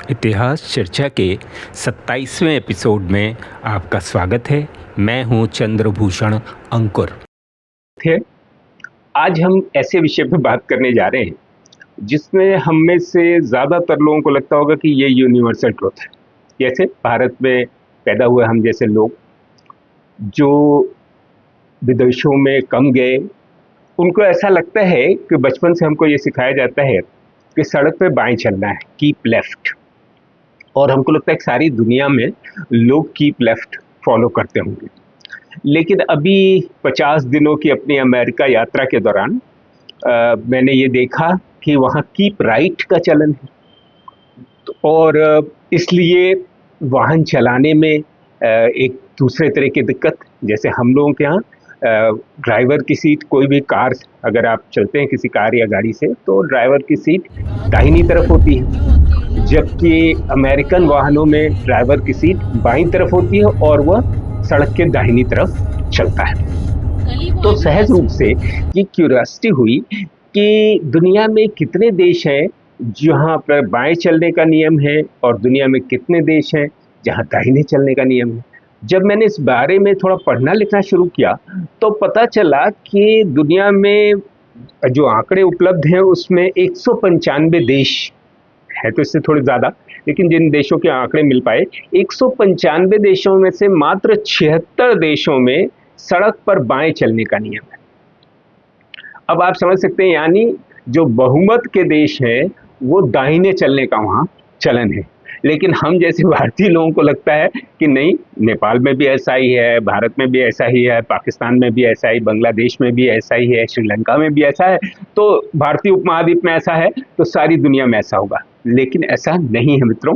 इतिहास चर्चा के 27वें एपिसोड में आपका स्वागत है। मैं हूं चंद्रभूषण अंकुर। आज हम ऐसे विषय पर बात करने जा रहे हैं जिसमें हम में से ज़्यादातर लोगों को लगता होगा कि ये यूनिवर्सल ट्रुथ है। जैसे भारत में पैदा हुए हम जैसे लोग जो विदेशों में कम गए, उनको ऐसा लगता है कि बचपन से हमको ये सिखाया जाता है कि सड़क पे बाएं चलना है, कीप लेफ्ट। और हमको लगता है कि सारी दुनिया में लोग कीप लेफ्ट फॉलो करते होंगे। लेकिन अभी 50 दिनों की अपनी अमेरिका यात्रा के दौरान मैंने ये देखा कि वहाँ कीप राइट का चलन है। और इसलिए वाहन चलाने में एक दूसरे तरह की दिक्कत, जैसे हम लोगों के यहाँ ड्राइवर की सीट, कोई भी कार अगर आप चलते हैं किसी कार या गाड़ी से, तो ड्राइवर की सीट दाहिनी तरफ होती है, जबकि अमेरिकन वाहनों में ड्राइवर की सीट बाईं तरफ होती है और वह सड़क के दाहिनी तरफ चलता है। तो सहज रूप से ये क्यूरियोसिटी हुई कि दुनिया में कितने देश हैं जहाँ पर बाएं चलने का नियम है और दुनिया में कितने देश हैं जहाँ दाहिने चलने का नियम है। जब मैंने इस बारे में थोड़ा पढ़ना लिखना शुरू किया तो पता चला कि दुनिया में जो आंकड़े उपलब्ध हैं उसमें 195 देश है, तो इससे थोड़े ज़्यादा, लेकिन जिन देशों के आंकड़े मिल पाए 195 देशों में से मात्र 76 देशों में सड़क पर बाएं चलने का नियम है। अब आप समझ सकते हैं, यानी जो बहुमत के देश हैं वो दाहिने चलने का वहाँ चलन है। लेकिन हम जैसे भारतीय लोगों को लगता है कि नहीं, नेपाल में भी ऐसा ही है, भारत में भी ऐसा ही है, पाकिस्तान में भी ऐसा ही, बांग्लादेश में भी ऐसा ही है, श्रीलंका में भी ऐसा है, तो भारतीय उपमहाद्वीप में ऐसा है तो सारी दुनिया में ऐसा होगा। लेकिन ऐसा नहीं है मित्रों।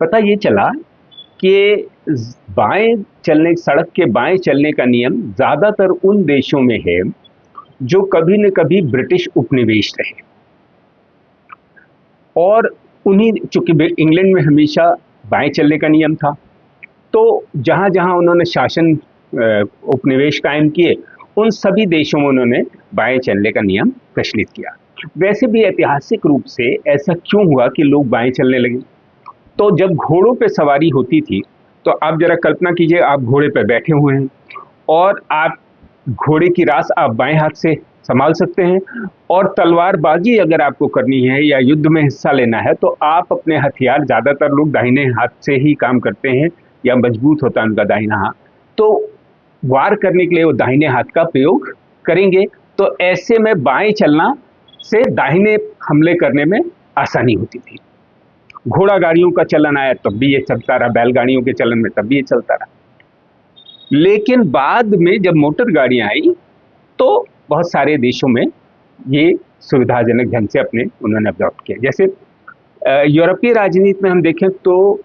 पता ये चला कि बाएं चलने, सड़क के बाएं चलने का नियम ज़्यादातर उन देशों में है जो कभी न कभी ब्रिटिश उपनिवेश रहे, और उन्हीं, चूंकि इंग्लैंड में हमेशा बाएं चलने का नियम था, तो जहां जहां उन्होंने शासन उपनिवेश कायम किए उन सभी देशों में उन्होंने बाएं चलने का नियम प्रचलित किया। वैसे भी ऐतिहासिक रूप से ऐसा क्यों हुआ कि लोग बाएं चलने लगे? तो जब घोड़ों पे सवारी होती थी, तो आप जरा कल्पना कीजिए, आप घोड़े पर बैठे हुए हैं और आप घोड़े की रास आप बाएं हाथ से संभाल सकते हैं, और तलवारबाजी अगर आपको करनी है या युद्ध में हिस्सा लेना है तो आप अपने हथियार, ज़्यादातर लोग दाहिने हाथ से ही काम करते हैं या मजबूत होता है उनका दाहिना हाथ, तो वार करने के लिए वो दाहिने हाथ का प्रयोग करेंगे। तो ऐसे में बाएं चलना से दाहिने हमले करने में आसानी होती थी। घोड़ा गाड़ियों का चलन आया तब भी ये चलता रहा, बैलगाड़ियों के चलन में तब भी ये चलता रहा। लेकिन बाद में जब मोटर गाड़ियां आई तो बहुत सारे देशों में ये सुविधाजनक ढंग से उन्होंने अडॉप्ट किया। जैसे यूरोपीय राजनीति में हम देखें तो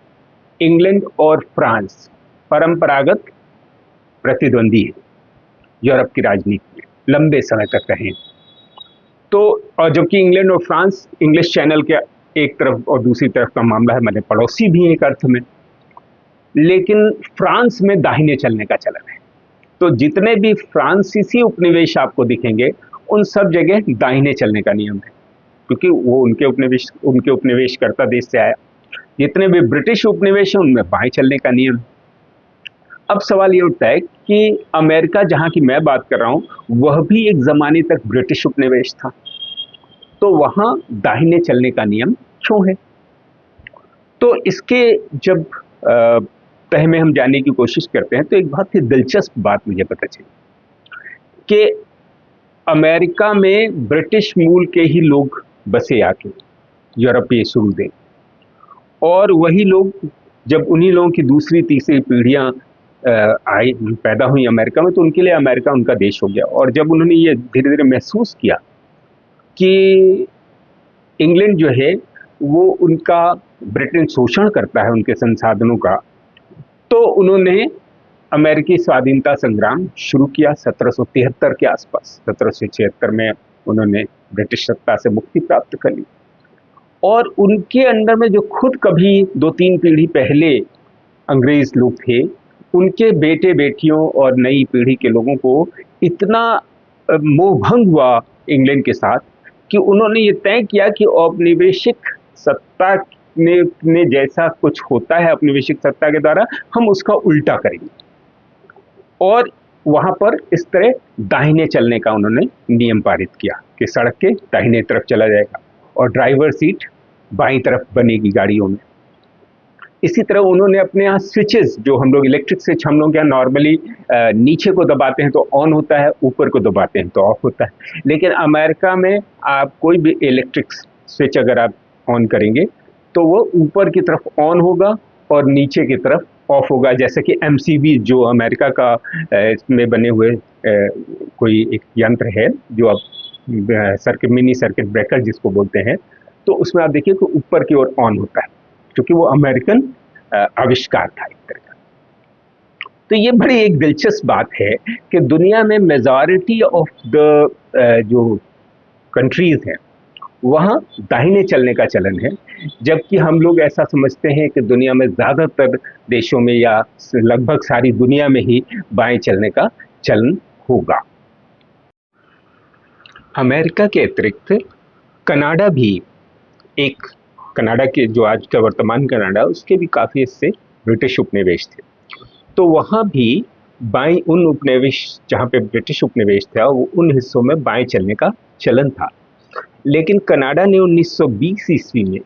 इंग्लैंड और फ्रांस परंपरागत प्रतिद्वंदी है यूरोप की राजनीति में, लंबे समय तक रहे। तो और जबकि इंग्लैंड और फ्रांस इंग्लिश चैनल के एक तरफ और दूसरी तरफ का मामला है, मतलब पड़ोसी भी एक अर्थ में, लेकिन फ्रांस में दाहिने चलने का चलन है। तो जितने भी फ्रांसीसी उपनिवेश आपको दिखेंगे उन सब जगह दाहिने चलने का नियम है, क्योंकि वो उनके उपनिवेशकर्ता देश से आया। जितने भी ब्रिटिश उपनिवेश हैं उनमें बाएं चलने का नियम है। अब सवाल ये उठता है कि अमेरिका, जहां की मैं बात कर रहा हूं, वह भी एक जमाने तक ब्रिटिश उपनिवेश था, तो वहां दाहिने चलने का नियम क्यों है? तो इसके जब तह में हम जानने की कोशिश करते हैं तो एक बहुत ही दिलचस्प बात मुझे पता चली कि अमेरिका में ब्रिटिश मूल के ही लोग बसे आके यूरोपीय शुरू, और वही लोग, जब उन्हीं लोगों की दूसरी तीसरी पीढ़ियां आई, पैदा हुई अमेरिका में, तो उनके लिए अमेरिका उनका देश हो गया। और जब उन्होंने ये धीरे धीरे महसूस किया कि इंग्लैंड जो है वो उनका, ब्रिटेन शोषण करता है उनके संसाधनों का, तो उन्होंने अमेरिकी स्वाधीनता संग्राम शुरू किया 1773 के आसपास। 1776 में उन्होंने ब्रिटिश सत्ता से मुक्ति प्राप्त कर ली, और उनके अंडर में जो खुद कभी 2-3 पीढ़ी पहले अंग्रेज लोग थे, उनके बेटे बेटियों और नई पीढ़ी के लोगों को इतना मोहभंग हुआ इंग्लैंड के साथ कि उन्होंने ये तय किया कि औपनिवेशिक सत्ता ने जैसा कुछ होता है औपनिवेशिक सत्ता के द्वारा, हम उसका उल्टा करेंगे। और वहां पर इस तरह दाहिने चलने का उन्होंने नियम पारित किया कि सड़क के दाहिने तरफ चला जाएगा और ड्राइवर सीट बाईं तरफ बनेगी गाड़ियों में। इसी तरह उन्होंने अपने यहाँ स्विचेस, जो हम लोग इलेक्ट्रिक स्विच हम लोग यहाँ नॉर्मली नीचे को दबाते हैं तो ऑन होता है, ऊपर को दबाते हैं तो ऑफ होता है, लेकिन अमेरिका में आप कोई भी इलेक्ट्रिक स्विच अगर आप ऑन करेंगे तो वो ऊपर की तरफ ऑन होगा और नीचे की तरफ ऑफ होगा। जैसे कि MCB जो अमेरिका का इसमें बने हुए कोई एक यंत्र है जो आप मिनी सर्किट ब्रेकर जिसको बोलते हैं, तो उसमें आप देखिए कि ऊपर की ओर ऑन होता है, क्योंकि वो अमेरिकन आविष्कार था एक तरह का। तो ये बड़ी एक दिलचस्प बात है कि दुनिया में मेजॉरिटी ऑफ द जो कंट्रीज हैं वहाँ दाहिने चलने का चलन है, जबकि हम लोग ऐसा समझते हैं कि दुनिया में ज़्यादातर देशों में या लगभग सारी दुनिया में ही बाएं चलने का चलन होगा। अमेरिका के अतिरिक्त कनाडा भी एक, कनाडा के जो आज का वर्तमान कनाडा, उसके भी काफ़ी हिस्से ब्रिटिश उपनिवेश थे। तो वहाँ भी बाएं, उन उपनिवेश जहाँ पे ब्रिटिश उपनिवेश था वो उन हिस्सों में बाएं चलने का चलन था। लेकिन कनाडा ने 1920 ईस्वी में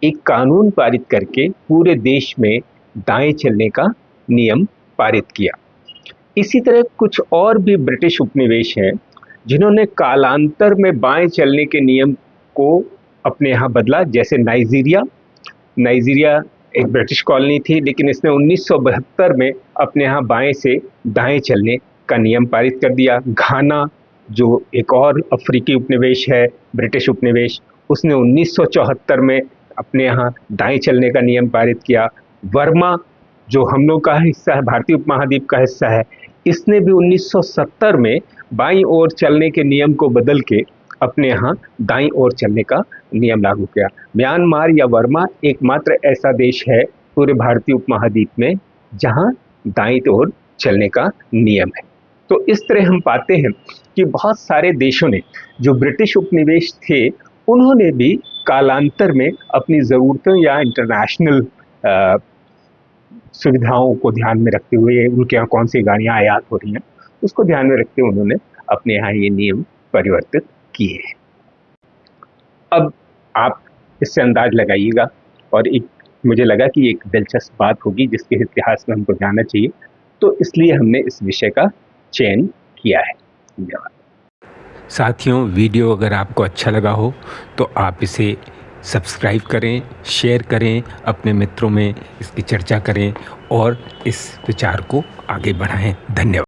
एक कानून पारित करके पूरे देश में दाएं चलने का नियम पारित किया। इसी तरह कुछ और भी ब्रिटिश उपनिवेश हैं जिन्होंने कालांतर में बाएं चलने के नियम को अपने यहाँ बदला। जैसे नाइजीरिया एक ब्रिटिश कॉलोनी थी, लेकिन इसने 1972 में अपने यहाँ बाएं से दाएं चलने का नियम पारित कर दिया। घाना जो एक और अफ्रीकी उपनिवेश है, ब्रिटिश उपनिवेश, उसने 1974 में अपने यहाँ दाएं चलने का नियम पारित किया। वर्मा जो हम लोग का हिस्सा है, भारतीय उपमहाद्वीप का हिस्सा है, इसने भी 1970 में बाईं ओर चलने के नियम को बदल के अपने यहाँ दाईं ओर चलने का नियम लागू किया। म्यांमार या वर्मा एकमात्र ऐसा देश है पूरे भारतीय उपमहाद्वीप में जहाँ दाईं ओर चलने का नियम है। तो इस तरह हम पाते हैं कि बहुत सारे देशों ने, जो ब्रिटिश उपनिवेश थे, उन्होंने भी कालांतर में अपनी ज़रूरतों या इंटरनेशनल सुविधाओं को ध्यान में रखते हुए, उनके यहाँ कौन सी गाड़ियाँ आयात हो रही हैं उसको ध्यान में रखते हुए उन्होंने अपने यहाँ ये नियम परिवर्तित किए हैं। अब आप इससे अंदाज लगाइएगा, और एक मुझे लगा कि एक दिलचस्प बात होगी जिसके इतिहास में हमको जानना चाहिए, तो इसलिए हमने इस विषय का चयन किया है। धन्यवाद। साथियों, वीडियो अगर आपको अच्छा लगा हो तो आप इसे सब्सक्राइब करें, शेयर करें, अपने मित्रों में इसकी चर्चा करें और इस विचार को आगे बढ़ाएं। धन्यवाद।